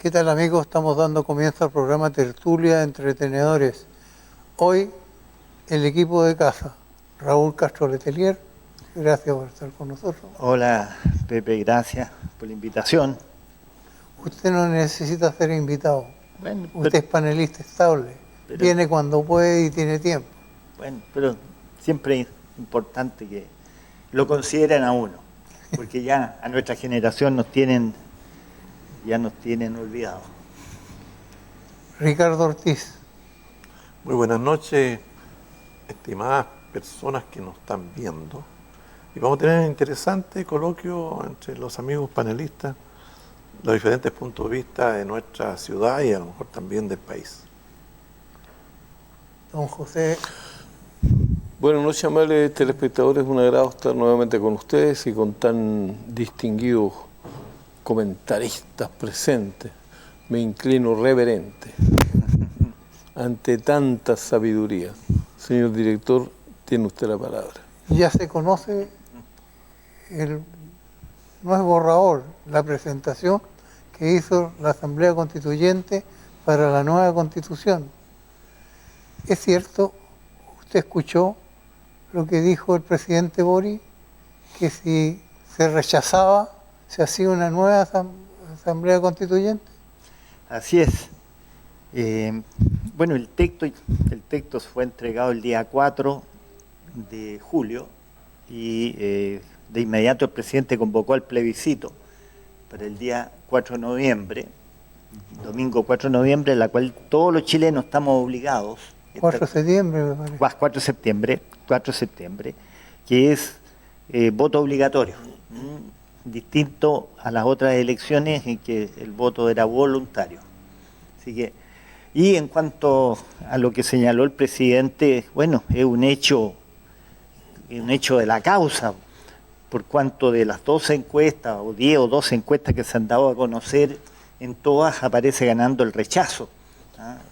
¿Qué tal, amigos? Estamos dando comienzo al programa Tertulia Entretenedores. Hoy el equipo de casa, Raúl Castro Letelier, gracias por estar con nosotros. Hola Pepe, gracias por la invitación. Usted no necesita ser invitado, Bueno, usted es panelista estable, viene cuando puede y tiene tiempo. Bueno, pero siempre es importante que lo consideren a uno, porque ya a nuestra generación nos tienen olvidados. Ricardo Ortiz. Muy buenas noches, estimadas personas que nos están viendo. Y vamos a tener un interesante coloquio entre los amigos panelistas, los diferentes puntos de vista de nuestra ciudad y a lo mejor también del país. Don José. Buenas noches, amables telespectadores. Un agrado estar nuevamente con ustedes y con tan distinguidos comentaristas presentes. Me inclino reverente ante tanta sabiduría. Señor director, tiene usted la palabra. Ya se conoce no es borrador, la presentación que hizo la Asamblea Constituyente para la nueva Constitución. Es cierto, usted escuchó lo que dijo el presidente Boric, que si se rechazaba, se hacía una nueva Asamblea Constituyente. Así es. Bueno, el texto fue entregado el día 4 de julio y de inmediato el presidente convocó al plebiscito para el día 4 de noviembre, domingo 4 de noviembre, en la cual todos los chilenos estamos obligados. 4 de septiembre, me parece. 4 de septiembre, que es voto obligatorio, distinto a las otras elecciones en que el voto era voluntario. Así que, y en cuanto a lo que señaló el presidente, bueno, es un hecho de la causa, por cuanto de las 12 encuestas, o 10 o 12 encuestas que se han dado a conocer, en todas aparece ganando el rechazo.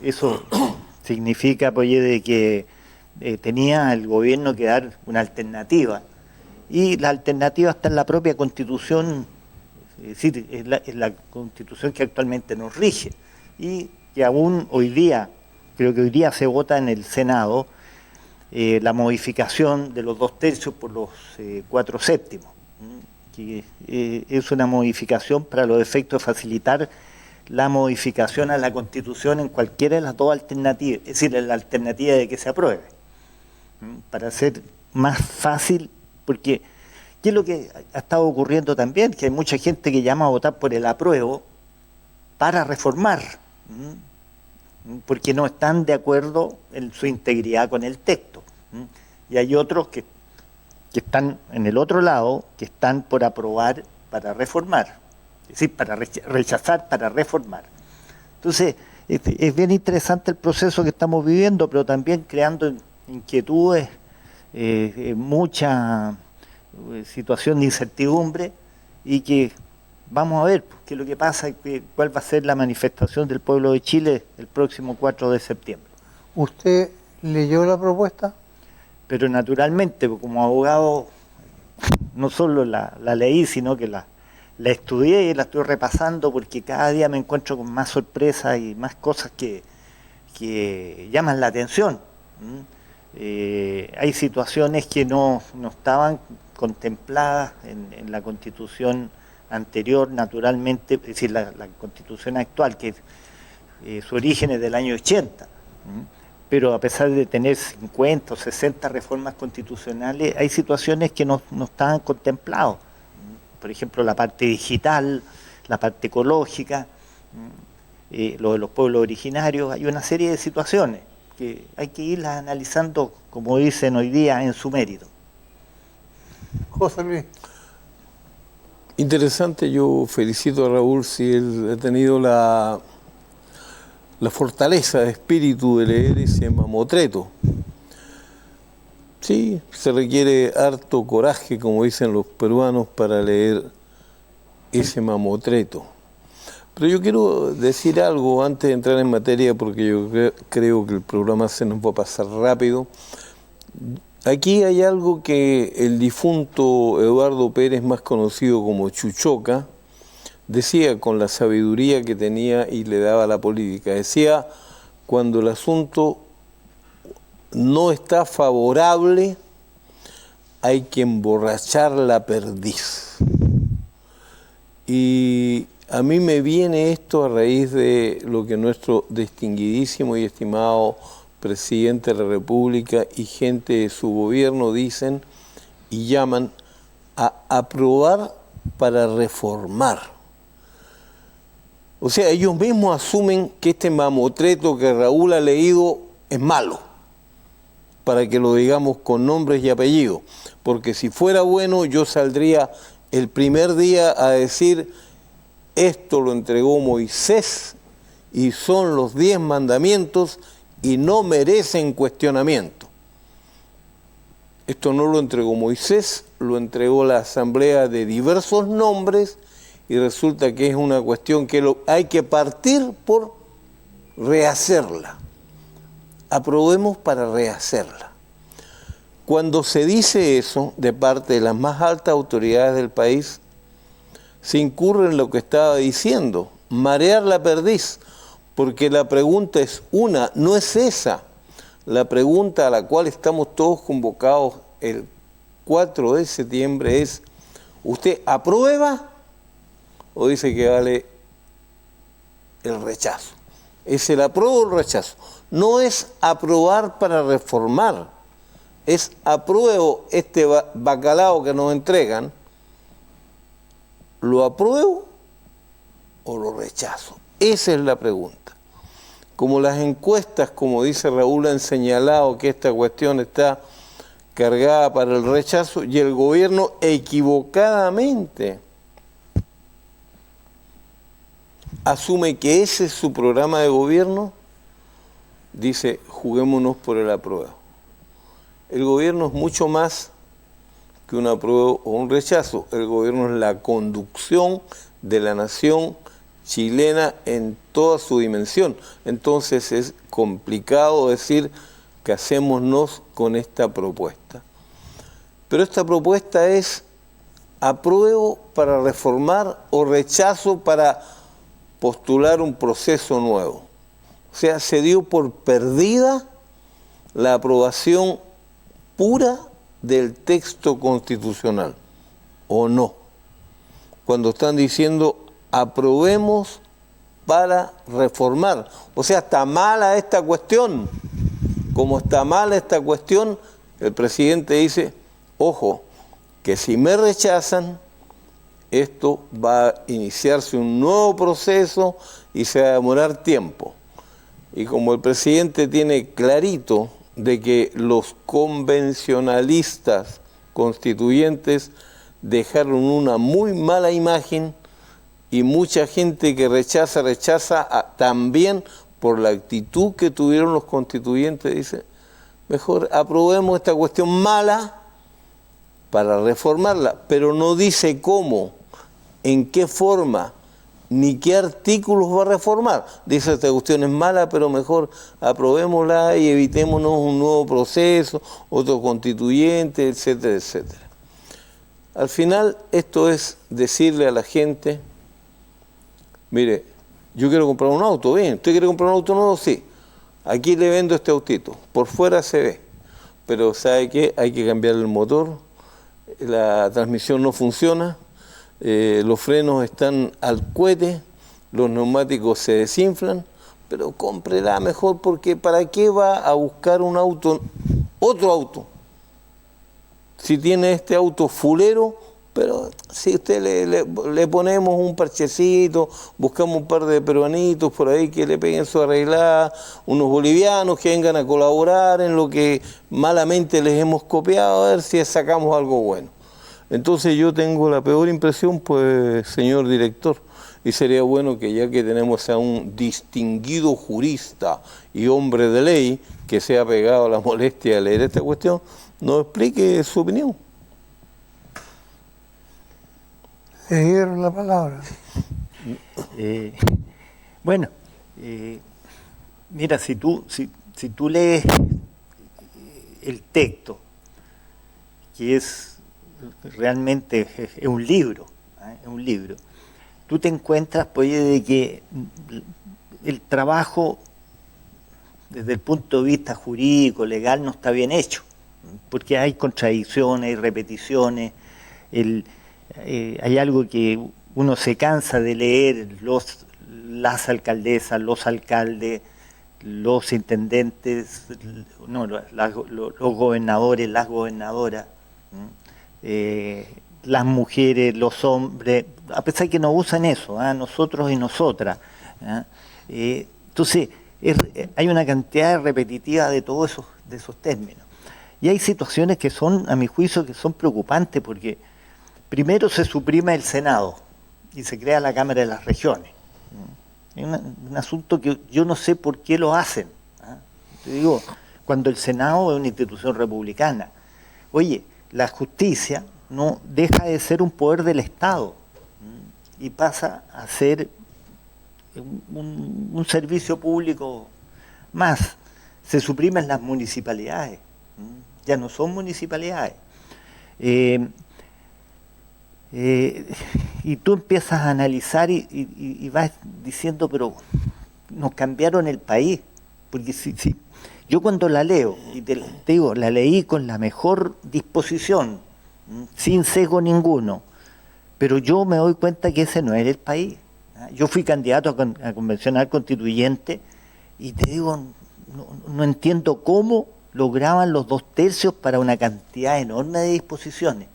Eso significa, pues, de que tenía el gobierno que dar una alternativa. Y la alternativa está en la propia Constitución, es decir, es la Constitución que actualmente nos rige. Y que aún hoy día, creo que hoy día se vota en el Senado, la modificación de los 2/3 por los 4/7, que es una modificación para los efectos de facilitar la modificación a la Constitución en cualquiera de las dos alternativas, es decir, en la alternativa de que se apruebe, para hacer más fácil, porque ¿qué es lo que ha estado ocurriendo también? Que hay mucha gente que llama a votar por el apruebo para reformar, porque no están de acuerdo en su integridad con el texto. Y hay otros que están en el otro lado, que están por aprobar para reformar, es decir, para rechazar para reformar. Entonces, es bien interesante el proceso que estamos viviendo, pero también creando inquietudes, mucha situación de incertidumbre, y que vamos a ver qué es lo que pasa y cuál va a ser la manifestación del pueblo de Chile el próximo 4 de septiembre. ¿Usted leyó la propuesta? Pero naturalmente, como abogado, no solo la leí, sino que la estudié y la estoy repasando, porque cada día me encuentro con más sorpresas y más cosas que llaman la atención. Hay situaciones que no estaban contempladas en la Constitución anterior, naturalmente, es decir, la Constitución actual, que su origen es del año 80. Pero a pesar de tener 50 o 60 reformas constitucionales, hay situaciones que no estaban contempladas. Por ejemplo, la parte digital, la parte ecológica, lo de los pueblos originarios. Hay una serie de situaciones que hay que irlas analizando, como dicen hoy día, en su mérito. José Luis. Interesante, yo felicito a Raúl si él ha tenido la fortaleza de espíritu de leer ese mamotreto. Sí, se requiere harto coraje, como dicen los peruanos, para leer ese mamotreto. Pero yo quiero decir algo antes de entrar en materia, porque yo creo que el programa se nos va a pasar rápido. Aquí hay algo que el difunto Eduardo Pérez, más conocido como Chuchoca, decía con la sabiduría que tenía y le daba a la política, decía, cuando el asunto no está favorable, hay que emborrachar la perdiz. Y a mí me viene esto a raíz de lo que nuestro distinguidísimo y estimado presidente de la República y gente de su gobierno dicen y llaman a aprobar para reformar. O sea, ellos mismos asumen que este mamotreto que Raúl ha leído es malo, para que lo digamos con nombres y apellidos, porque si fuera bueno yo saldría el primer día a decir, esto lo entregó Moisés y son los 10 mandamientos y no merecen cuestionamiento. Esto no lo entregó Moisés, lo entregó la asamblea de diversos nombres y resulta que es una cuestión que hay que partir por rehacerla. Aprobemos para rehacerla. Cuando se dice eso de parte de las más altas autoridades del país, se incurre en lo que estaba diciendo, marear la perdiz, porque la pregunta es una, no es esa. La pregunta a la cual estamos todos convocados el 4 de septiembre es, ¿usted aprueba o dice que vale el rechazo? Es el apruebo o el rechazo. No es aprobar para reformar, es apruebo este bacalao que nos entregan, ¿lo apruebo o lo rechazo? Esa es la pregunta. Como las encuestas, como dice Raúl, han señalado que esta cuestión está cargada para el rechazo y el gobierno equivocadamente asume que ese es su programa de gobierno, dice, juguémonos por el apruebo. El gobierno es mucho más que un apruebo o un rechazo. El gobierno es la conducción de la nación chilena en toda su dimensión. Entonces es complicado decir que hacémonos con esta propuesta. Pero esta propuesta es apruebo para reformar o rechazo para postular un proceso nuevo. O sea, se dio por perdida la aprobación pura del texto constitucional, ¿o no? Cuando están diciendo aprobemos para reformar. O sea, está mala esta cuestión. Como está mala esta cuestión, el presidente dice, ojo, que si me rechazan, esto va a iniciarse un nuevo proceso y se va a demorar tiempo. Y como el presidente tiene clarito de que los convencionalistas constituyentes dejaron una muy mala imagen y mucha gente que rechaza también por la actitud que tuvieron los constituyentes, dice, mejor aprobemos esta cuestión mala para reformarla, pero no dice cómo, en qué forma, ni qué artículos va a reformar. Dice, esta cuestión es mala, pero mejor aprobémosla y evitémonos un nuevo proceso, otro constituyente, etcétera, etcétera. Al final, esto es decirle a la gente, mire, yo quiero comprar un auto, bien, ¿usted quiere comprar un auto nuevo? Sí. Aquí le vendo este autito, por fuera se ve, pero ¿sabe qué? Hay que cambiar el motor, la transmisión no funciona, los frenos están al cohete, los neumáticos se desinflan, pero cómprela mejor porque ¿para qué va a buscar un auto, otro auto? Si tiene este auto fulero, pero si usted le ponemos un parchecito, buscamos un par de peruanitos por ahí que le peguen su arreglada, unos bolivianos que vengan a colaborar en lo que malamente les hemos copiado, a ver si sacamos algo bueno. Entonces yo tengo la peor impresión, pues, señor director, y sería bueno que ya que tenemos a un distinguido jurista y hombre de ley que se ha pegado a la molestia de leer esta cuestión, nos explique su opinión. Se dieron la palabra. Bueno, mira, si tú lees el texto, que es realmente es un libro, ¿eh? Es un libro, tú te encuentras pues, de que el trabajo desde el punto de vista jurídico, legal, no está bien hecho, porque hay contradicciones, hay repeticiones, hay algo que uno se cansa de leer, las alcaldesas, los alcaldes, los intendentes, no, los gobernadores, las gobernadoras, las mujeres, los hombres, a pesar que no usan eso, nosotros y nosotras. Entonces, hay una cantidad repetitiva de todos esos términos. Y hay situaciones que son, a mi juicio, que son preocupantes, porque primero se suprime el Senado y se crea la Cámara de las Regiones. Es un asunto que yo no sé por qué lo hacen. Te digo, cuando el Senado es una institución republicana. Oye, la justicia no deja de ser un poder del Estado y pasa a ser un servicio público más. Se suprimen las municipalidades, ya no son municipalidades. Y tú empiezas a analizar y vas diciendo, pero nos cambiaron el país, porque si yo cuando la leo, y te digo, la leí con la mejor disposición, sin sesgo ninguno, pero yo me doy cuenta que ese no era el país. Yo fui candidato a convencional constituyente y te digo, no entiendo cómo lograban los 2/3 para una cantidad enorme de disposiciones,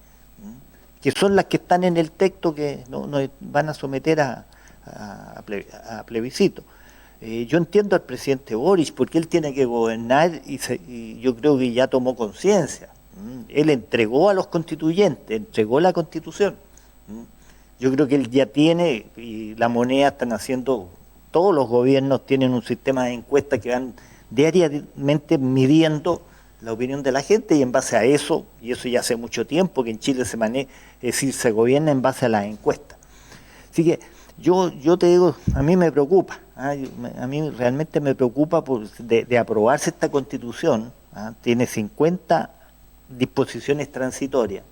que son las que están en el texto que nos van a someter a plebiscito. Yo entiendo al presidente Boric porque él tiene que gobernar y yo creo que ya tomó conciencia. Él entregó a los constituyentes, entregó la Constitución. Yo creo que él ya tiene, y la moneda están haciendo, todos los gobiernos tienen un sistema de encuestas que van diariamente midiendo la opinión de la gente y en base a eso, y eso ya hace mucho tiempo que en Chile se maneja, es decir, se gobierna en base a las encuestas. Así que yo te digo, a mí me preocupa, a mí realmente me preocupa de aprobarse esta Constitución, tiene 50 disposiciones transitorias.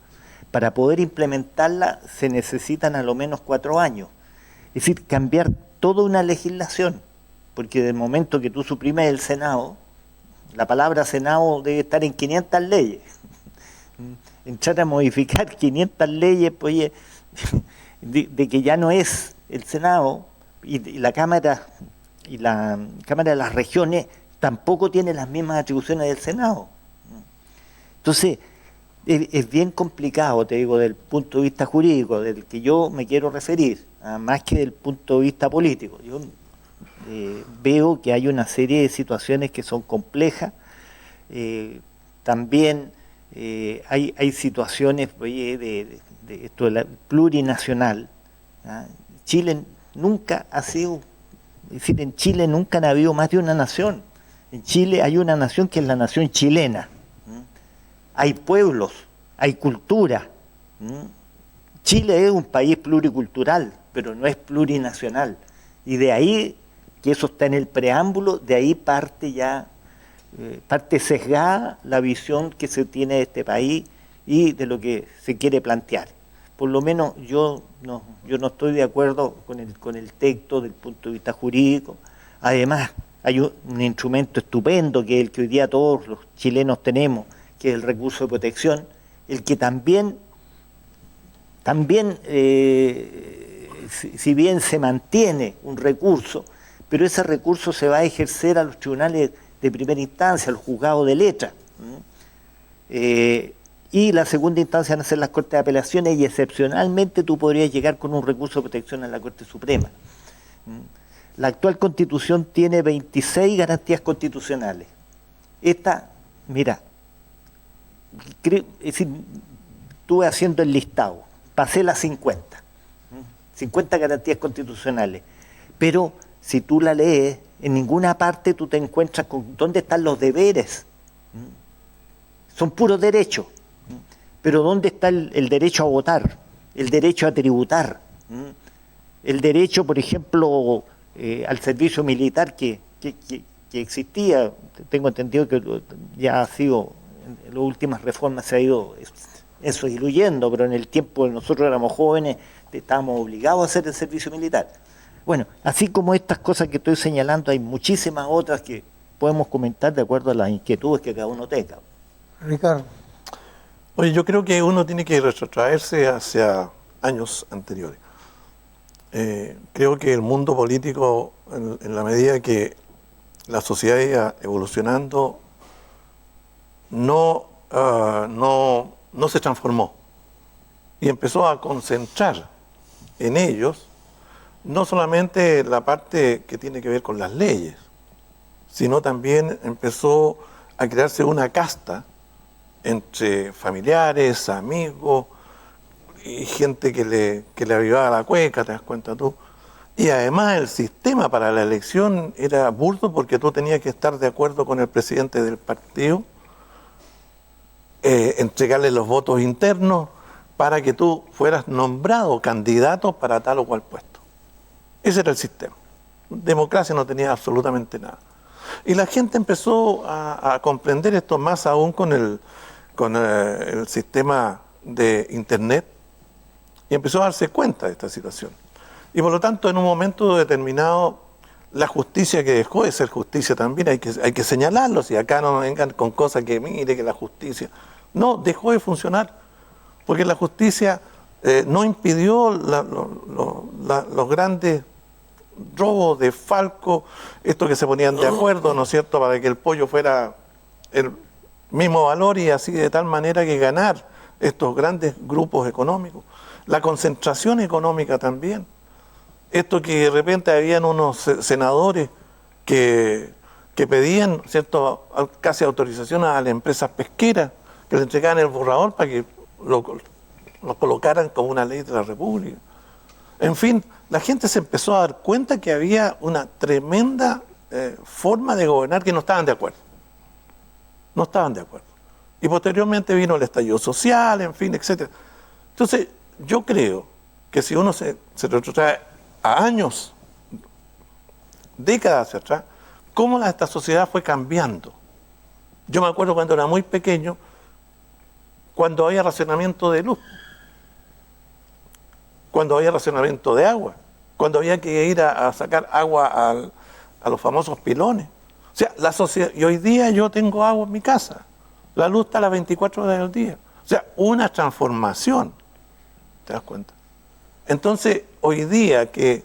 Para poder implementarla se necesitan a lo menos 4 años. Es decir, cambiar toda una legislación, porque del momento que tú suprimes el Senado, la palabra Senado debe estar en 500 leyes. Entrar a modificar 500 leyes, pues, oye, de que ya no es el Senado y la Cámara de las Regiones tampoco tiene las mismas atribuciones del Senado. Entonces, es bien complicado, te digo, desde el punto de vista jurídico, del que yo me quiero referir, más que del punto de vista político. Yo veo que hay una serie de situaciones que son complejas. También hay situaciones, oye, de esto de la plurinacional. Chile nunca ha sido, es decir, en Chile nunca ha habido más de una nación. En Chile hay una nación que es la nación chilena. Hay pueblos, hay cultura. Chile es un país pluricultural, pero no es plurinacional. Y de ahí, que eso está en el preámbulo, de ahí parte ya, parte sesgada la visión que se tiene de este país y de lo que se quiere plantear. Por lo menos yo no estoy de acuerdo con el texto desde el punto de vista jurídico. Además, hay un instrumento estupendo que es el que hoy día todos los chilenos tenemos, que es el recurso de protección, el que también si bien se mantiene un recurso, pero ese recurso se va a ejercer a los tribunales de primera instancia, al juzgado de letra. Y la segunda instancia van a ser las Cortes de Apelaciones y excepcionalmente tú podrías llegar con un recurso de protección a la Corte Suprema. La actual Constitución tiene 26 garantías constitucionales. Esta, mira, es decir, estuve haciendo el listado, pasé las 50 garantías constitucionales, pero si tú la lees, en ninguna parte tú te encuentras con dónde están los deberes. Son puros derechos, pero ¿dónde está el derecho a votar? El derecho a tributar, el derecho, por ejemplo, al servicio militar que existía, tengo entendido que ya ha sido, en las últimas reformas se ha ido eso diluyendo, pero en el tiempo que nosotros éramos jóvenes estábamos obligados a hacer el servicio militar. Bueno, así como estas cosas que estoy señalando, hay muchísimas otras que podemos comentar de acuerdo a las inquietudes que cada uno tenga. Ricardo. Oye, yo creo que uno tiene que retrotraerse hacia años anteriores. Creo que el mundo político, en la medida que la sociedad iba evolucionando, no se transformó y empezó a concentrar en ellos no solamente la parte que tiene que ver con las leyes, sino también empezó a crearse una casta entre familiares, amigos y gente que le avivaba la cueca, te das cuenta tú. Y además el sistema para la elección era burdo porque tú tenías que estar de acuerdo con el presidente del partido, entregarle los votos internos para que tú fueras nombrado candidato para tal o cual puesto. Ese era el sistema. Democracia no tenía absolutamente nada. Y la gente empezó a comprender esto más aún con el sistema de Internet y empezó a darse cuenta de esta situación. Y por lo tanto, en un momento determinado, la justicia, que dejó de ser justicia también, hay que señalarlo, si acá no vengan con cosas que mire que la justicia... No, dejó de funcionar, porque la justicia no impidió los grandes robos de Falco, esto que se ponían de acuerdo, ¿no es cierto?, para que el pollo fuera el mismo valor y así de tal manera que ganar estos grandes grupos económicos. La concentración económica también. Esto que de repente habían unos senadores que pedían, ¿cierto?, casi autorización a las empresas pesqueras, que le entregaban el borrador para que lo colocaran como una ley de la República. En fin, la gente se empezó a dar cuenta que había una tremenda forma de gobernar que no estaban de acuerdo. No estaban de acuerdo. Y posteriormente vino el estallido social, en fin, etc. Entonces, yo creo que si uno se retrotrae a años, décadas hacia atrás, cómo esta sociedad fue cambiando. Yo me acuerdo cuando era muy pequeño, cuando había racionamiento de luz, cuando había racionamiento de agua, cuando había que ir a sacar agua a los famosos pilones. O sea, la sociedad, y hoy día yo tengo agua en mi casa, la luz está a las 24 horas del día. O sea, una transformación, ¿te das cuenta? Entonces, hoy día que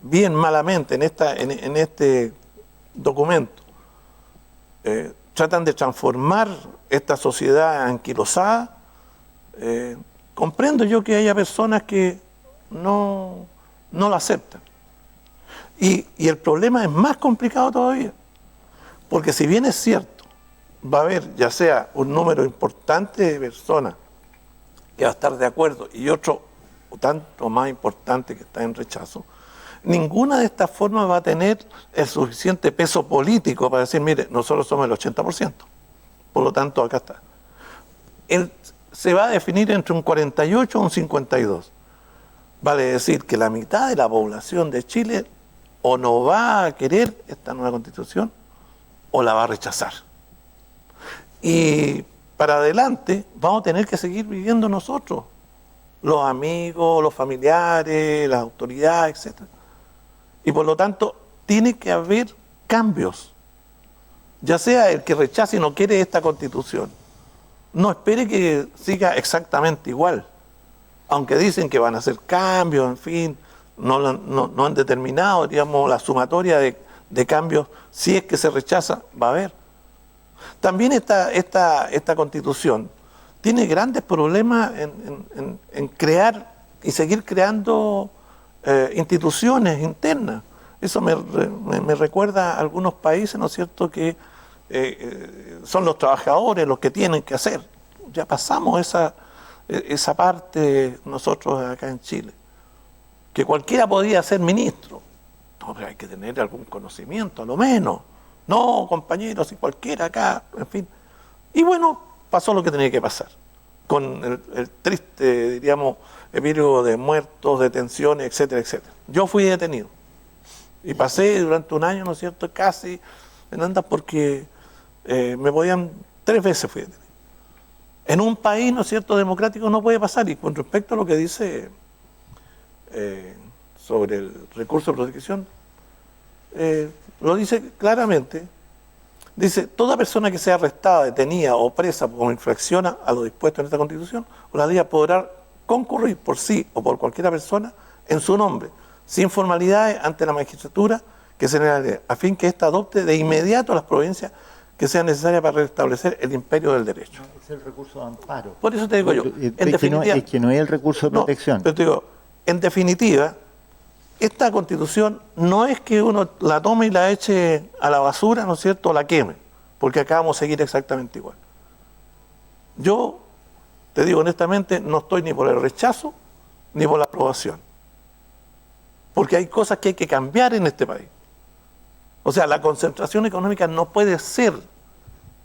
bien malamente en este documento tratan de transformar esta sociedad anquilosada, comprendo yo que haya personas que no lo aceptan. Y el problema es más complicado todavía, porque si bien es cierto, va a haber ya sea un número importante de personas que va a estar de acuerdo y otro tanto más importante que está en rechazo, ninguna de estas formas va a tener el suficiente peso político para decir, mire, nosotros somos el 80%, por lo tanto acá está. Se va a definir entre un 48 o un 52. Vale decir que la mitad de la población de Chile o no va a querer esta nueva constitución o la va a rechazar. Y para adelante vamos a tener que seguir viviendo nosotros, los amigos, los familiares, las autoridades, etc. Y por lo tanto tiene que haber cambios, ya sea el que rechace y no quiere esta constitución. No espere que siga exactamente igual, aunque dicen que van a hacer cambios, en fin, no han determinado, digamos, la sumatoria de cambios. Si es que se rechaza, va a haber. También esta constitución tiene grandes problemas en crear y seguir creando instituciones internas. Eso me recuerda a algunos países, ¿no es cierto?, que son los trabajadores los que tienen que hacer. Ya pasamos esa parte nosotros acá en Chile, que cualquiera podía ser ministro. No, pero hay que tener algún conocimiento, a lo menos. No, compañeros, y cualquiera acá, en fin. Y bueno, pasó lo que tenía que pasar, con el triste, diríamos, epílogo de muertos, detenciones, etcétera, etcétera. Yo fui detenido y pasé durante un año, ¿no es cierto?, casi en andas porque me podían, 3 veces fui detenido. En un país, ¿no es cierto?, democrático no puede pasar. Y con respecto a lo que dice sobre el recurso de protección, lo dice claramente. Dice, toda persona que sea arrestada, detenida o presa por infracción a lo dispuesto en esta Constitución o la ley podrá concurrir por sí o por cualquier persona en su nombre, sin formalidades ante la magistratura que se le a fin que ésta adopte de inmediato las provincias que sean necesarias para restablecer el imperio del derecho. Es el recurso de amparo. Por eso te digo yo, en definitiva... Es que no es el recurso de protección. No, pero te digo, en definitiva, esta Constitución no es que uno la tome y la eche a la basura, ¿no es cierto?, o la queme, porque acá vamos a seguir exactamente igual. Yo, te digo honestamente, no estoy ni por el rechazo ni por la aprobación, porque hay cosas que hay que cambiar en este país. O sea, la concentración económica no puede ser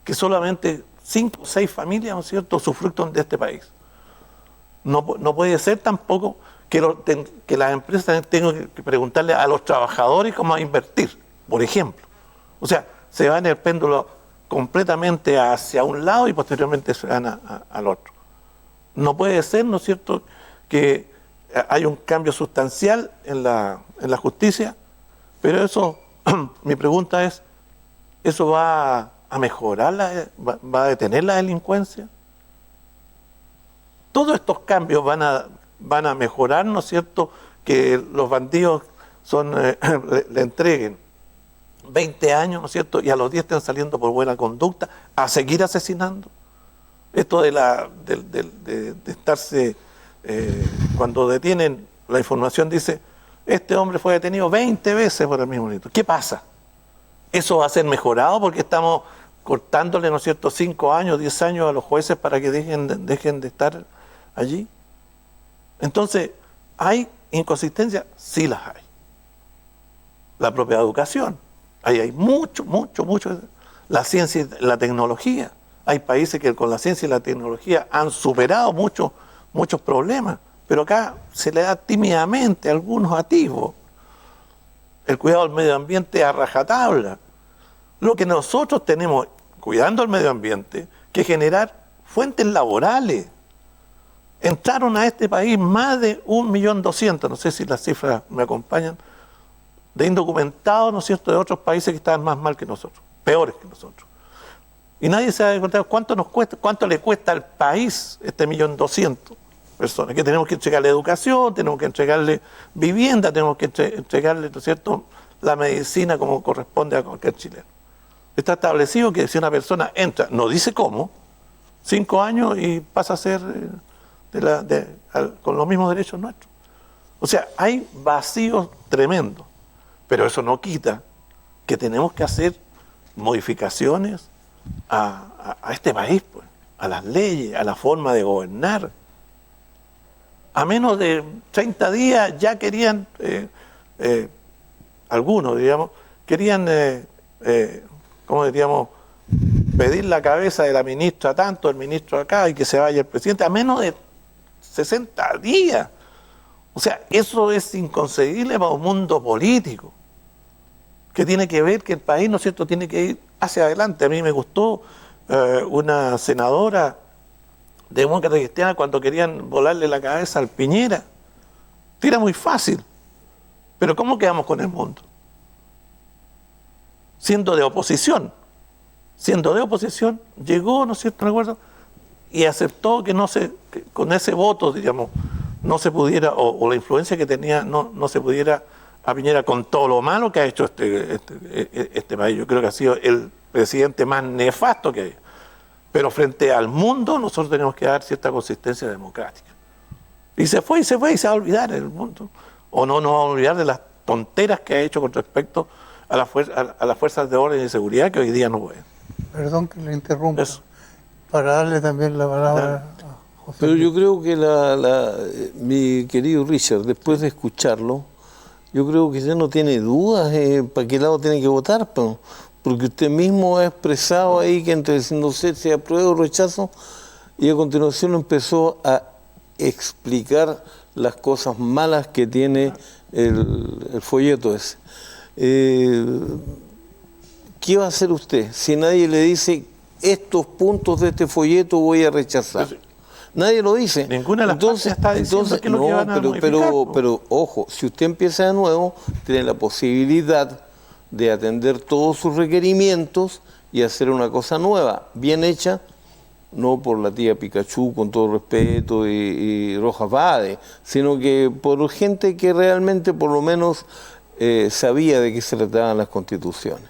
que solamente 5 o 6 familias, ¿no es cierto?, usufructuen de este país. No puede ser tampoco que las empresas tengan que preguntarle a los trabajadores cómo invertir, por ejemplo. O sea, se va en el péndulo completamente hacia un lado y posteriormente se van al otro. No puede ser, ¿no es cierto?, que hay un cambio sustancial en la justicia, pero eso, mi pregunta es, ¿eso va a mejorar, va a detener la delincuencia? Todos estos cambios van a mejorar, ¿no es cierto?, que los bandidos le entreguen 20 años, ¿no es cierto?, y a los 10 estén saliendo por buena conducta a seguir asesinando. Esto de estarse, cuando detienen, la información dice, este hombre fue detenido 20 veces por el mismo delito. ¿Qué pasa? ¿Eso va a ser mejorado porque estamos cortándole, ¿no es cierto?, 5 años, 10 años a los jueces para que dejen de estar allí? Entonces, ¿hay inconsistencias? Sí las hay. La propia educación. Ahí hay mucho. La ciencia y la tecnología. Hay países que con la ciencia y la tecnología han superado muchos problemas, pero acá se le da tímidamente algunos atisbos. El cuidado del medio ambiente a rajatabla. Lo que nosotros tenemos, cuidando el medio ambiente, que generar fuentes laborales. Entraron a este país más de 1.200.000, no sé si las cifras me acompañan, de indocumentados, ¿no es cierto?, de otros países que estaban más mal que nosotros, peores que nosotros. Y nadie se ha contado cuánto le cuesta al país 1.200.000 personas, que tenemos que entregarle educación, tenemos que entregarle vivienda, tenemos que entregarle, ¿no es cierto?, la medicina como corresponde a cualquier chileno. Está establecido que si una persona entra, no dice cómo, 5 años y pasa a ser... con los mismos derechos nuestros. O sea, hay vacíos tremendos, pero eso no quita que tenemos que hacer modificaciones a este país, pues, a las leyes, a la forma de gobernar. A menos de 30 días ya querían, algunos, digamos, querían, ¿cómo diríamos?, pedir la cabeza de la ministra tanto, el ministro acá, y que se vaya el presidente, a menos de 60 días. O sea, eso es inconcebible para un mundo político, que tiene que ver que el país, ¿no es cierto?, tiene que ir hacia adelante. A mí me gustó una senadora demócrata cristiana cuando querían volarle la cabeza al Piñera. Era muy fácil. Pero ¿cómo quedamos con el mundo? Siendo de oposición, llegó, ¿no es cierto?, recuerdo, y aceptó que que con ese voto, digamos, no se pudiera, o la influencia que tenía, no se pudiera a Piñera con todo lo malo que ha hecho este país. Yo creo que ha sido el presidente más nefasto que hay. Pero frente al mundo, nosotros tenemos que dar cierta consistencia democrática. Y se va a olvidar el mundo. O no nos va a olvidar de las tonteras que ha hecho con respecto a las fuerzas de orden y de seguridad que hoy día no pueden. Perdón que le interrumpa. Eso. Para darle también la palabra a José Pero Luis. yo creo que mi querido Richard, después de escucharlo, yo creo que ya no tiene dudas para qué lado tiene que votar, porque usted mismo ha expresado ahí que entre no sé si apruebo o rechazo, y a continuación empezó a explicar las cosas malas que tiene el folleto ese. ¿Qué va a hacer usted si nadie le dice estos puntos de este folleto voy a rechazar. Nadie lo dice. Ninguna de las partes está diciendo que es lo que van a modificar. Pero ojo, si usted empieza de nuevo, tiene la posibilidad de atender todos sus requerimientos y hacer una cosa nueva, bien hecha, no por la tía Pikachu, con todo respeto, y Rojas Vade, sino que por gente que realmente por lo menos sabía de qué se trataban las constituciones.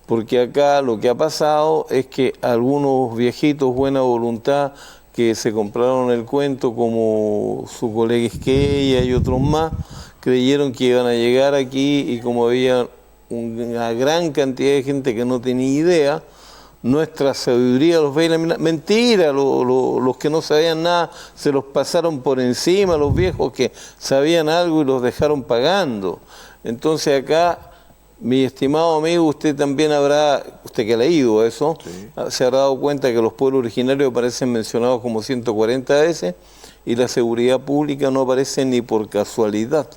Porque acá lo que ha pasado es que algunos viejitos buena voluntad que se compraron el cuento, como su colega Esquella y otros más, creyeron que iban a llegar aquí, y como había una gran cantidad de gente que no tenía idea, nuestra sabiduría los veía. Mentira, los que no sabían nada se los pasaron por encima, los viejos que sabían algo y los dejaron pagando. Entonces acá, mi estimado amigo, usted también usted que ha leído eso, sí, se habrá dado cuenta que los pueblos originarios aparecen mencionados como 140 veces y la seguridad pública no aparece ni por casualidad,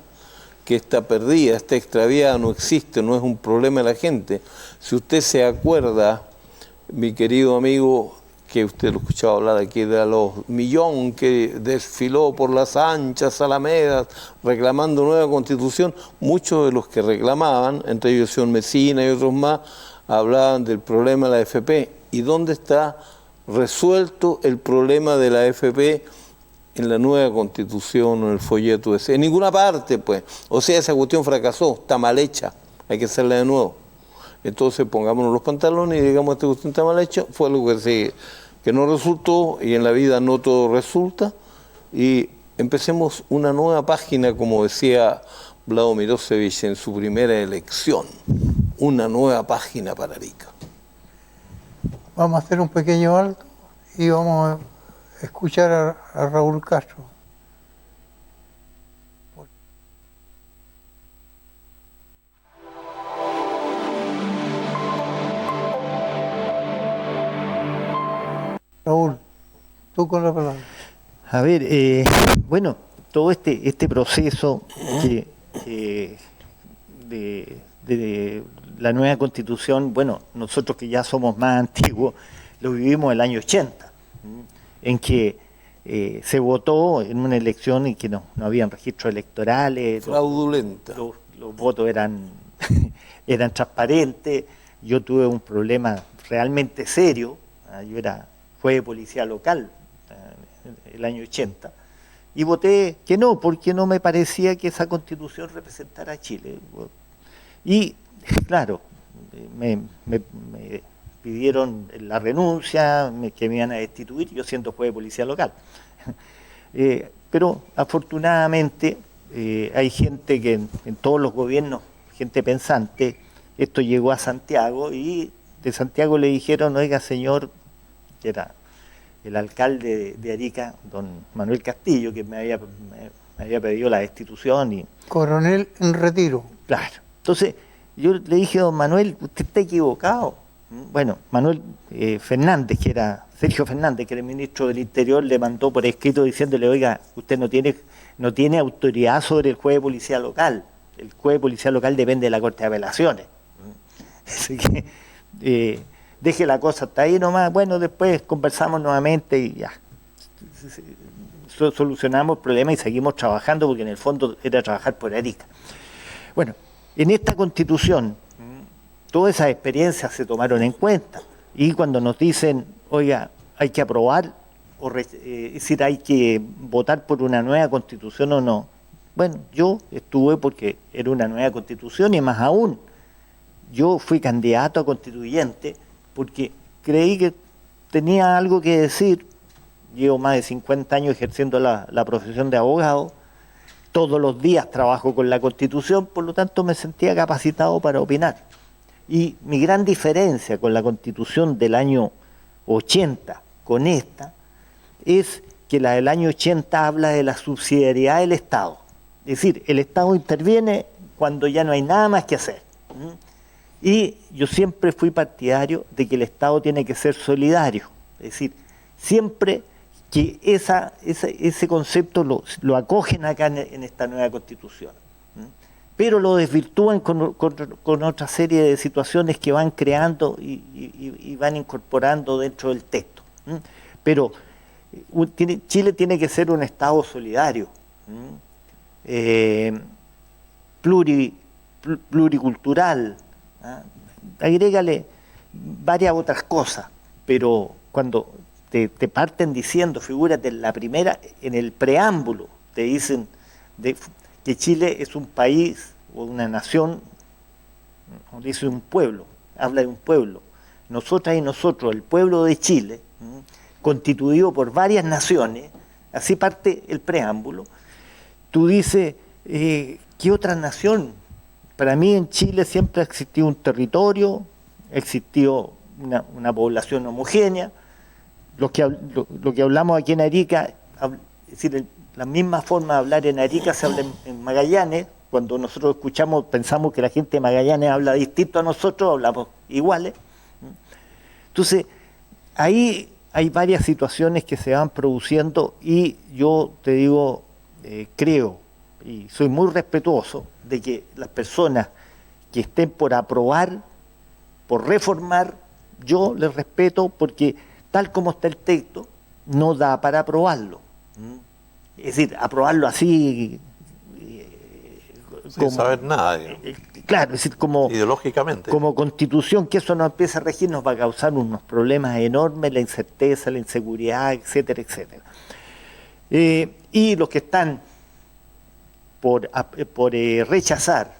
que está perdida, está extraviada, no existe, no es un problema de la gente. Si usted se acuerda, mi querido amigo, que usted lo escuchaba hablar aquí de los millones que desfiló por las anchas alamedas reclamando nueva constitución, muchos de los que reclamaban, entre ellos Sion Mesina y otros más, hablaban del problema de la AFP. ¿Y dónde está resuelto el problema de la AFP en la nueva constitución o en el folleto ese? En ninguna parte, pues. O sea, esa cuestión fracasó, está mal hecha, hay que hacerla de nuevo. Entonces pongámonos los pantalones y digamos, esta cuestión está mal hecha, fue algo que no resultó, y en la vida no todo resulta, y empecemos una nueva página, como decía Vlado Milosevic en su primera elección, una nueva página para Arica. Vamos a hacer un pequeño alto y vamos a escuchar a Raúl Castro. Raúl, tú con la palabra. A ver, bueno, todo este proceso de la nueva constitución, bueno, nosotros que ya somos más antiguos, lo vivimos el año 80, en que se votó en una elección en que no habían registros electorales. Fraudulenta. Los votos eran transparentes. Yo tuve un problema realmente serio. Yo fue de policía local el año 80, y voté que no, porque no me parecía que esa constitución representara a Chile. Y claro, me pidieron la renuncia, que me iban a destituir, yo siendo juez de policía local. Pero afortunadamente hay gente que en todos los gobiernos, gente pensante, esto llegó a Santiago, y de Santiago le dijeron: oiga, señor, que era el alcalde de Arica, don Manuel Castillo, que me había pedido la destitución. Coronel en retiro. Claro. Entonces, yo le dije: don Manuel, usted está equivocado. Bueno, Manuel Fernández, Sergio Fernández, que era el ministro del Interior, le mandó por escrito diciéndole: oiga, usted no tiene autoridad sobre el juez de policía local. El juez de policía local depende de la Corte de Apelaciones. Así que deje la cosa hasta ahí nomás. Bueno, después conversamos nuevamente y ya. Solucionamos el problema y seguimos trabajando, porque en el fondo era trabajar por Arica. Bueno, en esta constitución, todas esas experiencias se tomaron en cuenta. Y cuando nos dicen: oiga, hay que aprobar, es decir, hay que votar por una nueva constitución o no. Bueno, yo estuve porque era una nueva constitución, y más aún, yo fui candidato a constituyente porque creí que tenía algo que decir. Llevo más de 50 años ejerciendo la profesión de abogado. Todos los días trabajo con la Constitución, por lo tanto me sentía capacitado para opinar. Y mi gran diferencia con la Constitución del año 80 con esta es que la del año 80 habla de la subsidiariedad del Estado. Es decir, el Estado interviene cuando ya no hay nada más que hacer. Y yo siempre fui partidario de que el Estado tiene que ser solidario. Es decir, siempre que ese concepto lo acogen acá en esta nueva Constitución. pero lo desvirtúan con otra serie de situaciones que van creando y van incorporando dentro del texto. Pero Chile tiene que ser un Estado solidario, pluricultural, agrégale varias otras cosas, pero cuando te parten diciendo, figúrate, en la primera, en el preámbulo, te dicen que Chile es un país o una nación, dice un pueblo, habla de un pueblo, nosotras y nosotros, el pueblo de Chile, constituido por varias naciones, así parte el preámbulo. Tú dices, ¿qué otra nación? Para mí en Chile siempre ha existido un territorio, ha existido una población homogénea. Lo que hablamos aquí en Arica, es decir, la misma forma de hablar en Arica se habla en Magallanes. Cuando nosotros escuchamos, pensamos que la gente de Magallanes habla distinto a nosotros, hablamos iguales. Entonces, ahí hay varias situaciones que se van produciendo y yo te digo, creo, y soy muy respetuoso, de que las personas que estén por aprobar, por reformar, yo les respeto porque tal como está el texto, no da para aprobarlo. Es decir, aprobarlo así... sin saber nada, claro, es decir, como ideológicamente. Como constitución, que eso nos empieza a regir, nos va a causar unos problemas enormes, la incerteza, la inseguridad, etcétera, etcétera. Y los que están por rechazar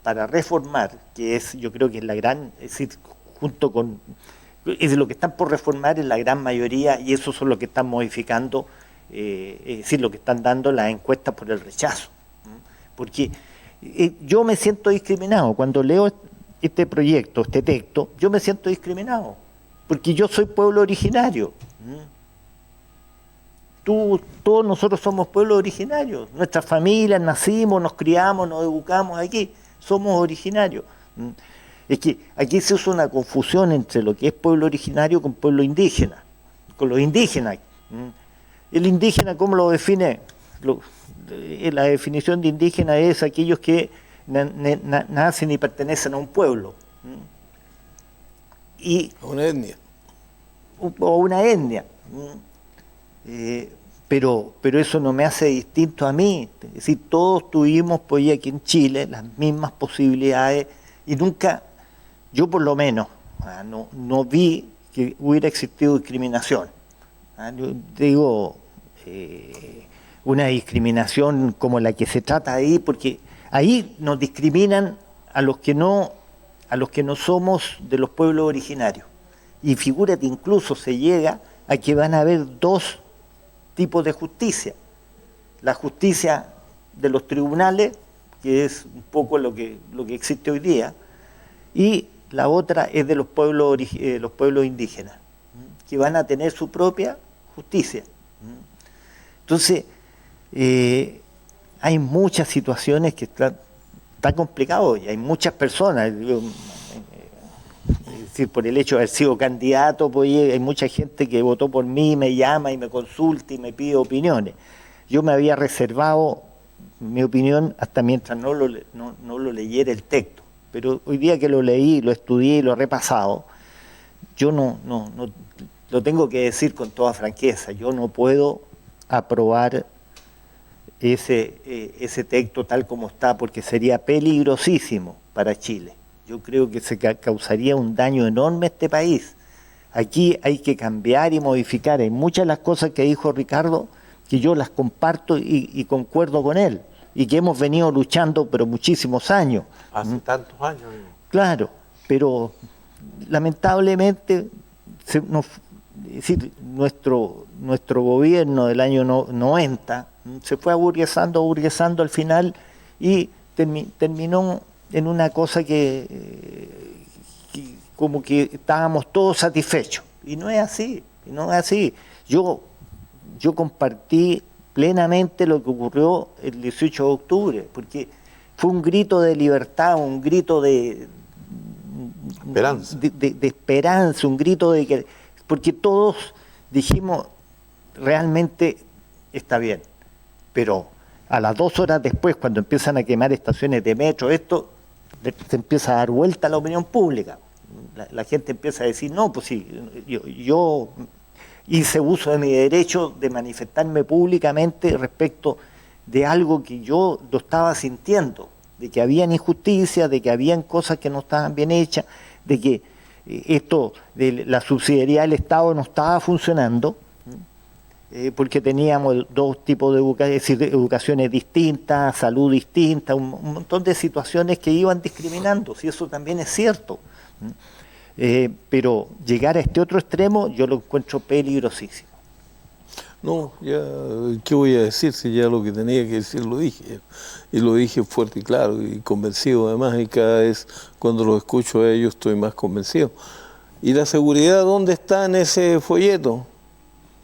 para reformar, que es, yo creo que es la gran, es decir, junto con, es lo que están por reformar es la gran mayoría, y eso son los que están modificando, es decir, lo que están dando las encuestas por el rechazo. Porque yo me siento discriminado cuando leo este proyecto, este texto, yo me siento discriminado, porque yo soy pueblo originario. Todos nosotros somos pueblos originarios, nuestras familias nacimos, nos criamos, nos educamos aquí, somos originarios. Es que aquí se usa una confusión entre lo que es pueblo originario con pueblo indígena, con los indígenas. El indígena, ¿cómo lo define? La definición de indígena es aquellos que nacen y pertenecen a un pueblo. A una etnia. O una etnia. Pero eso no me hace distinto a mí. Es decir, todos tuvimos pues aquí en Chile las mismas posibilidades y nunca, yo por lo menos, no vi que hubiera existido discriminación. Yo digo, una discriminación como la que se trata ahí, porque ahí nos discriminan a los que no somos de los pueblos originarios. Y figúrate, incluso se llega a que van a haber dos tipos de justicia. La justicia de los tribunales, que es un poco lo que existe hoy día, y la otra es de los pueblos indígenas, que van a tener su propia justicia. Entonces, hay muchas situaciones que está complicado y hay muchas personas, es decir, por el hecho de haber sido candidato, pues hay mucha gente que votó por mí, me llama y me consulta y me pide opiniones. Yo me había reservado mi opinión hasta mientras no lo leyera el texto, pero hoy día que lo leí, lo estudié y lo he repasado, yo no lo tengo que decir con toda franqueza, yo no puedo aprobar ese texto tal como está, porque sería peligrosísimo para Chile. Yo creo que se causaría un daño enorme a este país. Aquí hay que cambiar y modificar. Hay muchas de las cosas que dijo Ricardo que yo las comparto y concuerdo con él, y que hemos venido luchando pero muchísimos años. Hace tantos años. Claro, pero lamentablemente es decir, nuestro gobierno del año 90 se fue aburguesando al final y terminó en una cosa que como que estábamos todos satisfechos. Y no es así, Yo compartí plenamente lo que ocurrió el 18 de octubre, porque fue un grito de libertad, un grito de esperanza, un grito de que... Porque todos dijimos, realmente está bien, pero A las 2 horas después, cuando empiezan a quemar estaciones de metro, esto se empieza a dar vuelta a la opinión pública. La gente empieza a decir, no, pues sí, yo hice uso de mi derecho de manifestarme públicamente respecto de algo que yo lo estaba sintiendo, de que habían injusticias, de que habían cosas que no estaban bien hechas, de que esto de la subsidiariedad del Estado no estaba funcionando, porque teníamos 2 tipos de educaciones distintas, salud distinta, un montón de situaciones que iban discriminando, si eso también es cierto. Pero llegar a este otro extremo yo lo encuentro peligrosísimo. No, ya, ¿qué voy a decir si ya lo que tenía que decir lo dije? Y lo dije fuerte y claro y convencido además, y cada vez cuando lo escucho a ellos estoy más convencido. ¿Y la seguridad dónde está en ese folleto?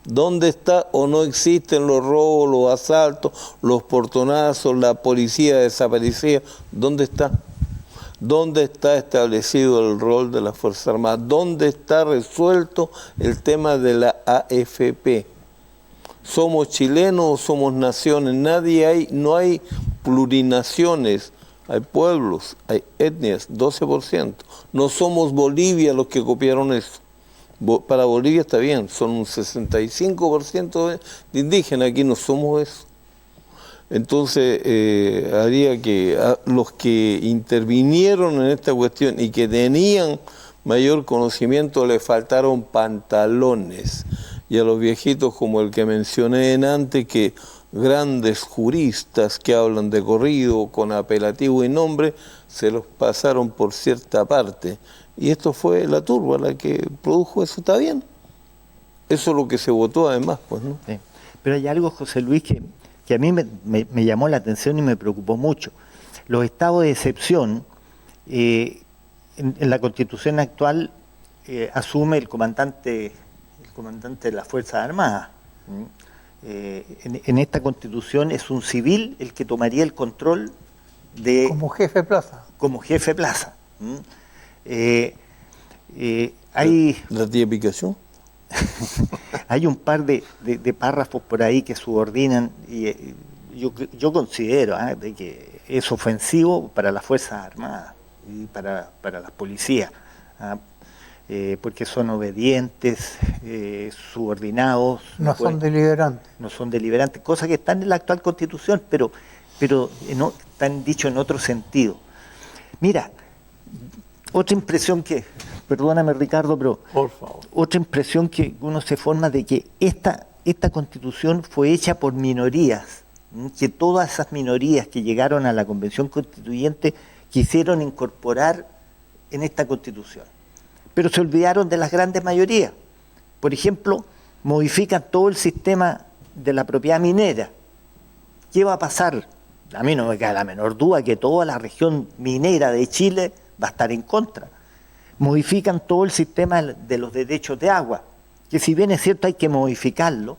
¿Dónde está o no existen los robos, los asaltos, los portonazos, la policía desaparecida? ¿Dónde está? ¿Dónde está establecido el rol de las Fuerzas Armadas? ¿Dónde está resuelto el tema de la AFP? ¿Somos chilenos o somos naciones? No hay plurinaciones, hay pueblos, hay etnias, 12%. No somos Bolivia los que copiaron eso. Para Bolivia está bien, son un 65% de indígenas, aquí no somos eso. Entonces, haría que los que intervinieron en esta cuestión y que tenían mayor conocimiento le faltaron pantalones. Y a los viejitos como el que mencioné antes, que grandes juristas que hablan de corrido con apelativo y nombre, se los pasaron por cierta parte. Y esto fue la turba la que produjo eso, ¿está bien? Eso es lo que se votó además, pues, ¿no? Sí. Pero hay algo, José Luis, que a mí me llamó la atención y me preocupó mucho. Los estados de excepción, en la Constitución actual, asume el comandante de las Fuerzas Armadas. En esta Constitución es un civil el que tomaría el control de... Como jefe de plaza. Como jefe de plaza. Hay... ¿La tipificación? Hay un par de párrafos por ahí que subordinan, y yo considero de que es ofensivo para las Fuerzas Armadas y para las policías, porque son obedientes, subordinados. No son deliberantes. No son deliberantes, cosas que están en la actual Constitución, pero están dicho en otro sentido. Mira, otra impresión que... Perdóname, Ricardo, pero por favor, otra impresión que uno se forma de que esta Constitución fue hecha por minorías, que todas esas minorías que llegaron a la Convención Constituyente quisieron incorporar en esta Constitución, pero se olvidaron de las grandes mayorías. Por ejemplo, modifican todo el sistema de la propiedad minera. ¿Qué va a pasar? A mí no me cae la menor duda que toda la región minera de Chile va a estar en contra. Modifican todo el sistema de los derechos de agua, que si bien es cierto hay que modificarlo,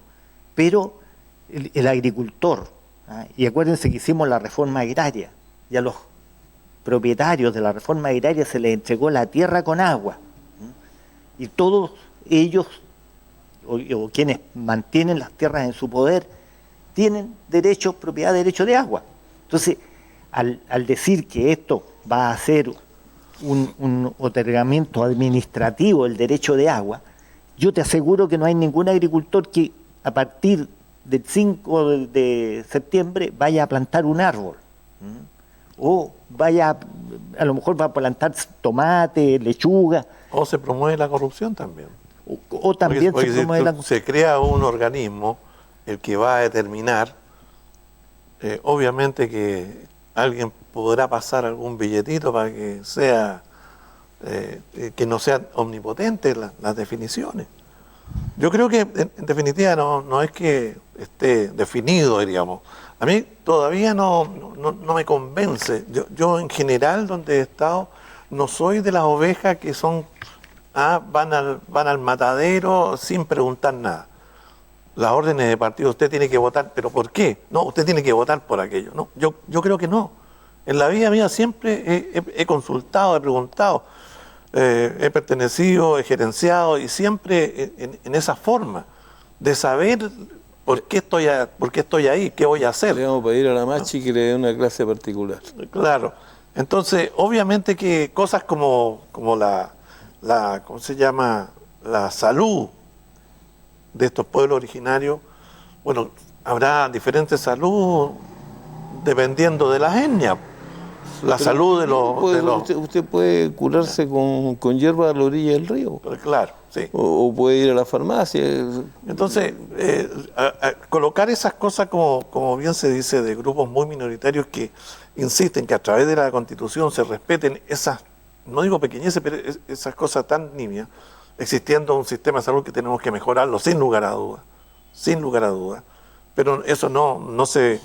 pero el agricultor, y acuérdense que hicimos la reforma agraria, y a los propietarios de la reforma agraria se les entregó la tierra con agua, y todos ellos, o quienes mantienen las tierras en su poder, tienen propiedad de derecho de agua. Entonces, al decir que esto va a ser un otorgamiento administrativo del derecho de agua, yo te aseguro que no hay ningún agricultor que a partir del 5 de septiembre vaya a plantar un árbol, o a lo mejor va a plantar tomate, lechuga. O se promueve la corrupción también. O también porque se promueve la... Se crea un organismo el que va a determinar, obviamente que alguien podrá pasar algún billetito para que sea que no sean omnipotentes las definiciones. Yo creo que en definitiva no es que esté definido, diríamos. A mí todavía no me convence. Yo en general donde he estado no soy de las ovejas que son van al matadero sin preguntar nada. Las órdenes de partido, usted tiene que votar, ¿pero por qué? No, usted tiene que votar por aquello. No, yo creo que no. En la vida mía siempre he consultado, he preguntado, he pertenecido, he gerenciado, y siempre en esa forma de saber ¿Por qué estoy ahí? ¿Qué voy a hacer? Le vamos a pedir a la Machi que le dé una clase particular. Claro. Entonces, obviamente que cosas como ¿cómo se llama? La salud de estos pueblos originarios, bueno, habrá diferentes salud dependiendo de las etnias. La salud de los... Usted puede curarse con hierba a la orilla del río. Claro, sí. O puede ir a la farmacia. Entonces, colocar esas cosas, como bien se dice, de grupos muy minoritarios que insisten que a través de la Constitución se respeten esas, no digo pequeñeces, pero esas cosas tan nimias, existiendo un sistema de salud que tenemos que mejorarlo, sin lugar a dudas, sin lugar a dudas. Pero eso no se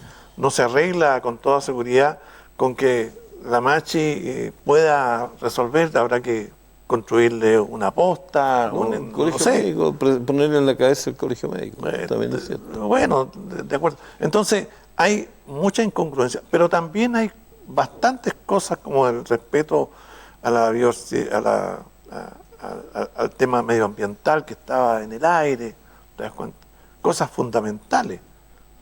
arregla con toda seguridad con que la Machi pueda resolver. Habrá que construirle una posta, un colegio médico, ponerle en la cabeza el colegio médico. También es cierto. Bueno, de acuerdo. Entonces, hay mucha incongruencia, pero también hay bastantes cosas como el respeto a la al tema medioambiental que estaba en el aire, ¿te das cuenta? Cosas fundamentales.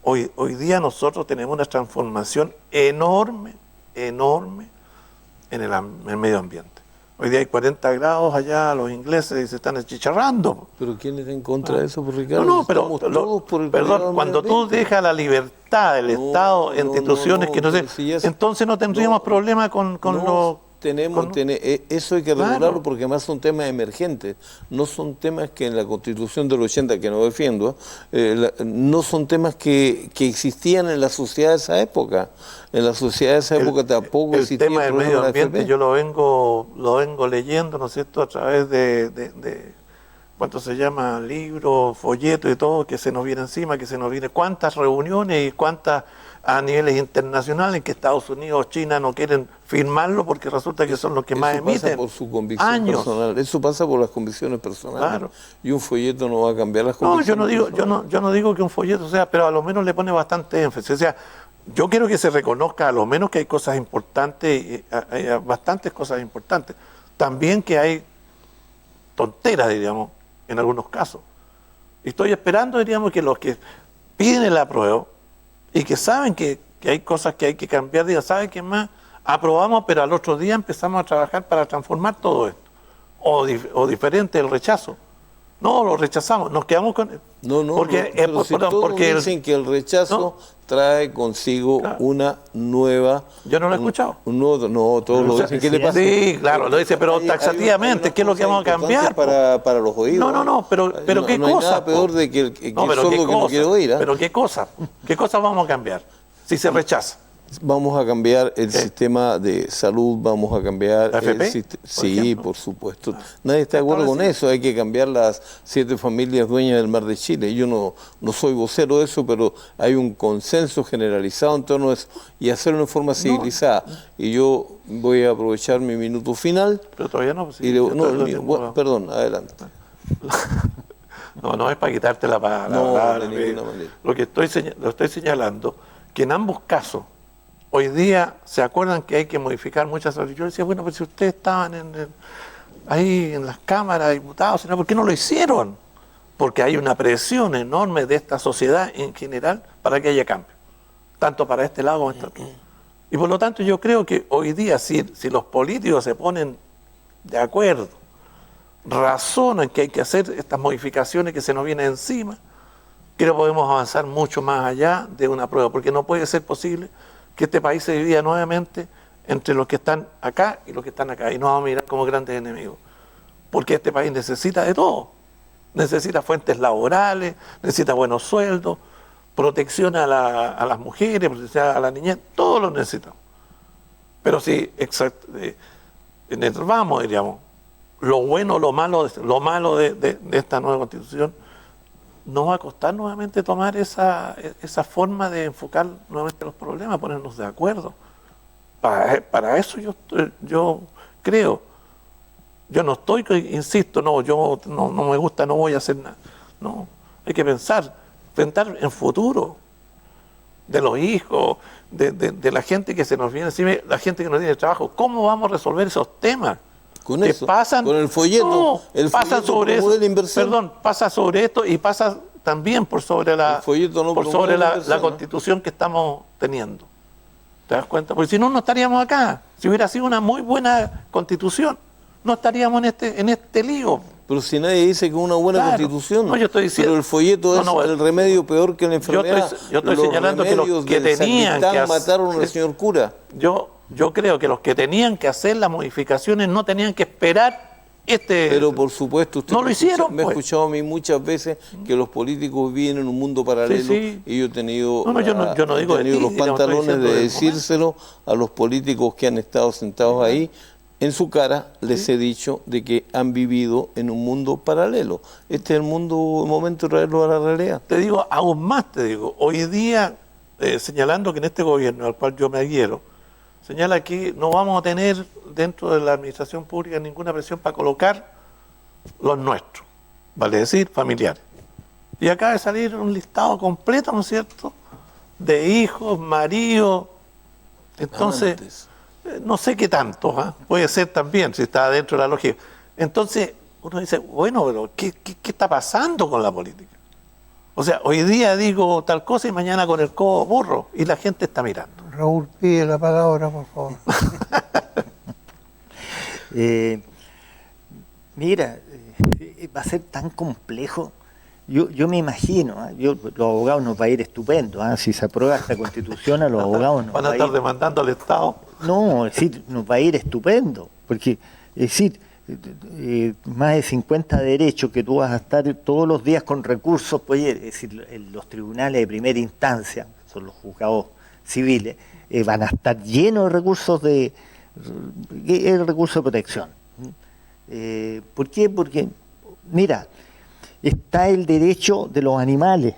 Hoy día nosotros tenemos una transformación enorme en el medio ambiente. Hoy día hay 40 grados allá, los ingleses se están achicharrando. ¿Pero quién está en contra de eso, por Ricardo? No, pero perdón, cuando tú dejas la libertad del Estado en instituciones que no sé, entonces no tendríamos problema con los... Eso hay que regularlo porque además son temas emergentes, no son temas que en la Constitución del 80, que no defiendo, no son temas que existían en la sociedad de esa época. En la sociedad de esa época tampoco existía el tema del medio ambiente. Yo lo vengo leyendo, ¿no es cierto?, a través de ¿cuánto se llama? Libros, folletos y todo, que se nos viene encima, cuántas reuniones y cuántas a niveles internacionales que Estados Unidos, China no quieren firmarlo porque resulta que son los que más emiten. Eso pasa por su convicción personal. Eso pasa por las convicciones personales. Claro. Y un folleto no va a cambiar las convicciones. No, yo no digo que un folleto sea, pero a lo menos le pone bastante énfasis. O sea, yo quiero que se reconozca a lo menos que hay cosas importantes, hay bastantes cosas importantes. También que hay tonteras, diríamos, en algunos casos. Y estoy esperando, diríamos, que los que piden el apruebo y que saben que hay cosas que hay que cambiar, digan, ¿saben qué más? Aprobamos, pero al otro día empezamos a trabajar para transformar todo esto. O diferente el rechazo. No, lo rechazamos, nos quedamos con... Porque dicen que el rechazo trae consigo una nueva... Yo no lo he escuchado. Todos lo dicen. ¿Qué le pasa? Sí, claro, lo dice, pero taxativamente, ¿qué es lo que vamos a cambiar? Para los oídos. Pero ¿qué cosa? No hay nada peor de que el sordo que no quiere oír. Pero ¿qué cosa? ¿Qué cosa vamos a cambiar si se rechaza? Vamos a cambiar el sistema de salud, vamos a cambiar el sistema. Sí, por supuesto. Nadie está de acuerdo con eso. Hay que cambiar las 7 familias dueñas del Mar de Chile. Yo no soy vocero de eso, pero hay un consenso generalizado en torno a eso y hacerlo en forma civilizada. Y yo voy a aprovechar mi minuto final. Pero todavía no. Sí, perdón, adelante. No es para quitarte la palabra. De ninguna manera. Lo estoy señalando, que en ambos casos, hoy día se acuerdan que hay que modificar muchas leyes. Yo decía, bueno, pero si ustedes estaban ahí en las cámaras, diputados, ¿por qué no lo hicieron? Porque hay una presión enorme de esta sociedad en general para que haya cambio, tanto para este lado como para este otro. Y por lo tanto yo creo que hoy día, si los políticos se ponen de acuerdo, razonan que hay que hacer estas modificaciones que se nos vienen encima, creo que podemos avanzar mucho más allá de una prueba, porque no puede ser posible que este país se divida nuevamente entre los que están acá y los que están acá, y nos vamos a mirar como grandes enemigos, porque este país necesita de todo, necesita fuentes laborales, necesita buenos sueldos, protección a las mujeres, protección a la niñez, todo lo necesitamos. Pero si enervamos, diríamos, lo bueno, lo malo de esta nueva Constitución, nos va a costar nuevamente tomar esa forma de enfocar nuevamente los problemas, ponernos de acuerdo. Para eso yo creo. Yo no estoy, insisto, yo no me gusta, no voy a hacer nada. No, hay que pensar en futuro, de los hijos, de la gente que se nos viene encima, la gente que no tiene trabajo. ¿Cómo vamos a resolver esos temas? Con eso, con el folleto. Pasa sobre esto y pasa también por sobre El folleto no por promueve sobre la personas. constitución que estamos teniendo. ¿Te das cuenta? Porque si no, no estaríamos acá. Si hubiera sido una muy buena constitución, no estaríamos en este lío. Pero si nadie dice que es una buena Claro. constitución, No, yo estoy diciendo- pero el folleto No, es no, el remedio peor que la enfermedad. yo estoy señalando que los remedios que del tenían Sacristán que hacer- mataron al señor cura. Yo creo que los que tenían que hacer las modificaciones no tenían que esperar Pero por supuesto, usted no lo hicieron, me ha pues. escuchado a mí muchas veces que los políticos viven en un mundo paralelo Sí. y yo he tenido, No, yo no he digo de tenido ti, los digamos, estoy pantalones diciendo de del decírselo a los políticos que han estado sentados ahí. En su cara les he dicho de que han vivido en un mundo paralelo. Este es el mundo, el momento de traerlo a la realidad. Te digo, aún más te digo, hoy día, señalando que en este gobierno al cual yo me adhiero, señala que no vamos a tener dentro de la administración pública ninguna presión para colocar los nuestros, vale decir, familiares. Y acaba de salir un listado completo, ¿no es cierto?, de hijos, maridos. Entonces, Amantes. no sé qué tanto, ¿ah? Puede ser también, si está dentro de la lógica. Entonces, uno dice, bueno, pero ¿qué está pasando con la política? O sea, hoy día digo tal cosa y mañana con el codo burro, y la gente está mirando. Raúl pide la palabra, por favor. Mira, va a ser tan complejo. Yo me imagino, los abogados nos va a ir estupendo. Si se aprueba esta constitución, a los abogados nos Van va a a estar ir. demandando al Estado. No, es decir, nos va a ir estupendo. Porque, es decir, más de 50 derechos que tú vas a estar todos los días con recursos, pues, es decir, los tribunales de primera instancia, son los juzgados civiles, van a estar llenos de recursos el recurso de protección. ¿Por qué? Porque, mira, está el derecho de los animales.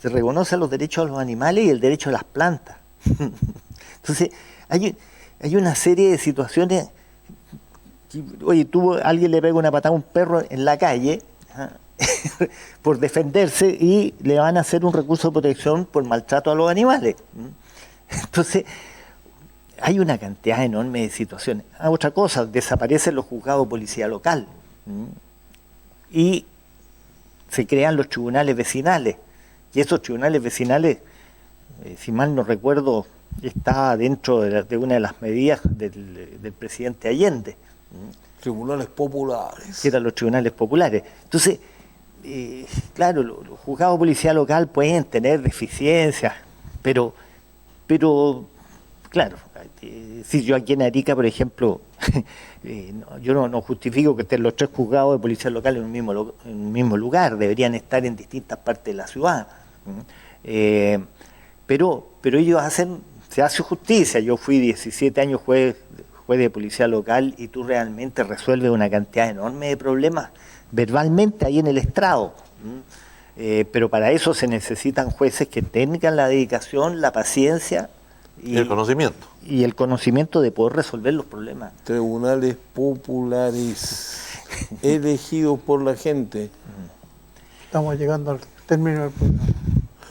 Se reconocen los derechos de los animales y el derecho de las plantas. Entonces, hay una serie de situaciones. Oye, alguien le pega una patada a un perro en la calle por defenderse y le van a hacer un recurso de protección por maltrato a los animales. Entonces, hay una cantidad enorme de situaciones. Otra cosa, desaparecen los juzgados de policía local y se crean los tribunales vecinales. Y esos tribunales vecinales, si mal no recuerdo, está dentro de una de las medidas del presidente Allende. Tribunales populares. Que eran los tribunales populares. Entonces, claro, los juzgados de policía local pueden tener deficiencias, pero claro, si yo aquí en Arica, por ejemplo, yo no justifico que estén los 3 juzgados de policía local en un mismo lugar, deberían estar en distintas partes de la ciudad. Pero ellos se hace justicia. Yo fui 17 años juez de policía local y tú realmente resuelves una cantidad enorme de problemas verbalmente ahí en el estrado. Pero para eso se necesitan jueces que tengan la dedicación, la paciencia Y el conocimiento. y el conocimiento de poder resolver los problemas. Tribunales populares, elegidos por la gente. Estamos llegando al término del programa.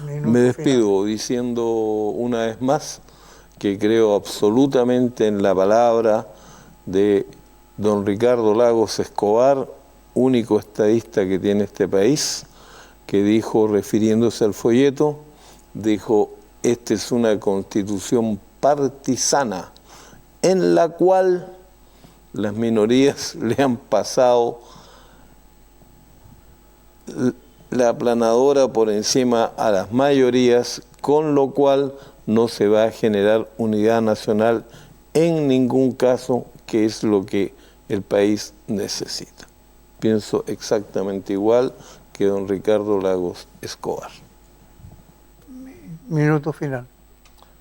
Minuto Me final. despido diciendo una vez más que creo absolutamente en la palabra de don Ricardo Lagos Escobar, único estadista que tiene este país, que dijo, refiriéndose al folleto, dijo, esta es una constitución partisana en la cual las minorías le han pasado la aplanadora por encima a las mayorías, con lo cual no se va a generar unidad nacional en ningún caso, que es lo que el país necesita. Pienso exactamente igual que don Ricardo Lagos Escobar. Minuto final.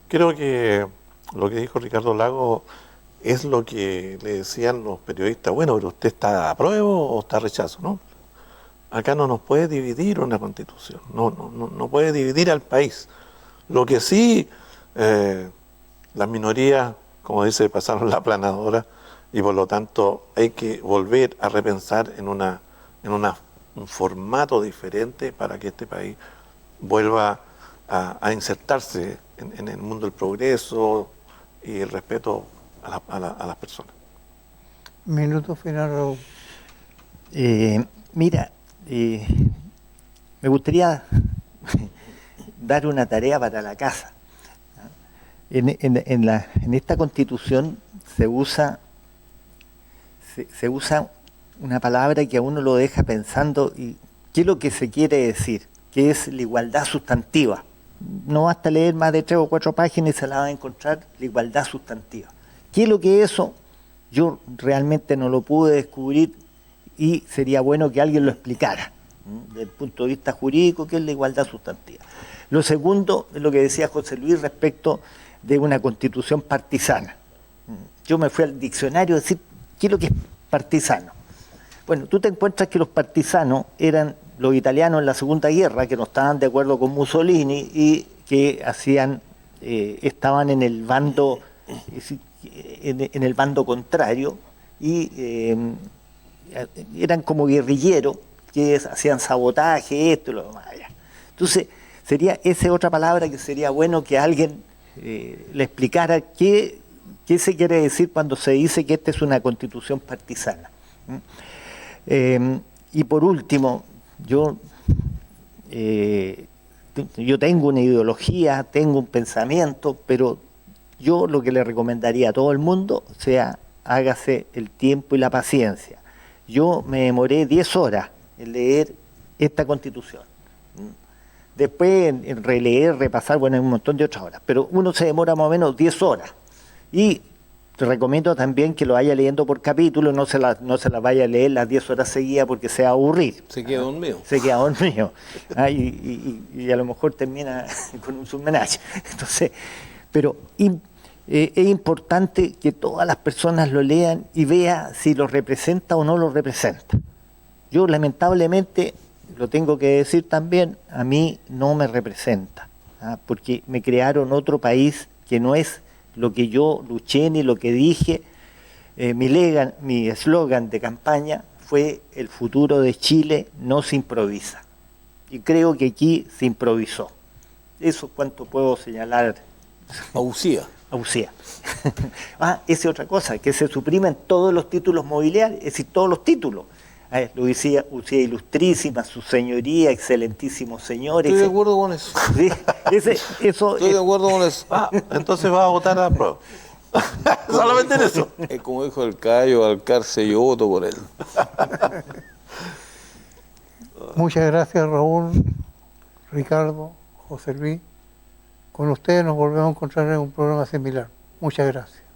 Creo que lo que dijo Ricardo Lago es lo que le decían los periodistas, bueno, pero usted está a prueba o está a rechazo, ¿no? Acá no nos puede dividir una constitución, no puede dividir al país. Lo que sí, las minorías, como dice, pasaron la aplanadora y por lo tanto hay que volver a repensar en un formato diferente para que este país vuelva a insertarse en el mundo del progreso y el respeto a las personas. Minuto final, Raúl. Mira, me gustaría dar una tarea para la casa. En esta Constitución se usa una palabra que a uno lo deja pensando, y ¿qué es lo que se quiere decir? Que es la igualdad sustantiva. No basta leer más de 3 o 4 páginas y se la va a encontrar, la igualdad sustantiva. ¿Qué es lo que es eso? Yo realmente no lo pude descubrir y sería bueno que alguien lo explicara, desde el punto de vista jurídico, qué es la igualdad sustantiva. Lo segundo es lo que decía José Luis respecto de una constitución partisana. Yo me fui al diccionario a decir, ¿qué es lo que es partisano? Bueno, tú te encuentras que los partisanos eran los italianos en la Segunda Guerra, que no estaban de acuerdo con Mussolini y que estaban en el bando, en el bando contrario, y eran como guerrilleros que hacían sabotaje, esto y lo demás. Entonces, sería esa otra palabra que sería bueno que alguien le explicara qué se quiere decir cuando se dice que esta es una constitución partisana. Y por último, yo tengo una ideología, tengo un pensamiento, pero yo lo que le recomendaría a todo el mundo sea, hágase el tiempo y la paciencia. Yo me demoré 10 horas en leer esta Constitución. Después en releer, repasar, bueno, hay un montón de otras horas, pero uno se demora más o menos 10 horas. Y te recomiendo también que lo vaya leyendo por capítulo, no se la vaya a leer las 10 horas seguidas porque se va a aburrir. Se queda dormido. Se queda dormido. Y a lo mejor termina con un submenaje. Entonces, pero es importante que todas las personas lo lean y vean si lo representa o no lo representa. Yo lamentablemente, lo tengo que decir también, a mí no me representa, porque me crearon otro país que no es lo que yo luché ni lo que dije. Mi eslogan de campaña fue: el futuro de Chile no se improvisa. Y creo que aquí se improvisó. Eso es cuanto puedo señalar. A Ucía. Esa es otra cosa, que se suprimen todos los títulos mobiliarios, es decir, todos los títulos. Lucía ilustrísima, su señoría, excelentísimos señores. Estoy de acuerdo con eso. ¿Sí? Estoy de acuerdo con eso. Entonces va a votar a la prueba. Solamente en eso. Es como dijo el Cayo Alcarce, yo voto por él. Muchas gracias, Raúl, Ricardo, José Luis. Con ustedes nos volvemos a encontrar en un programa similar. Muchas gracias.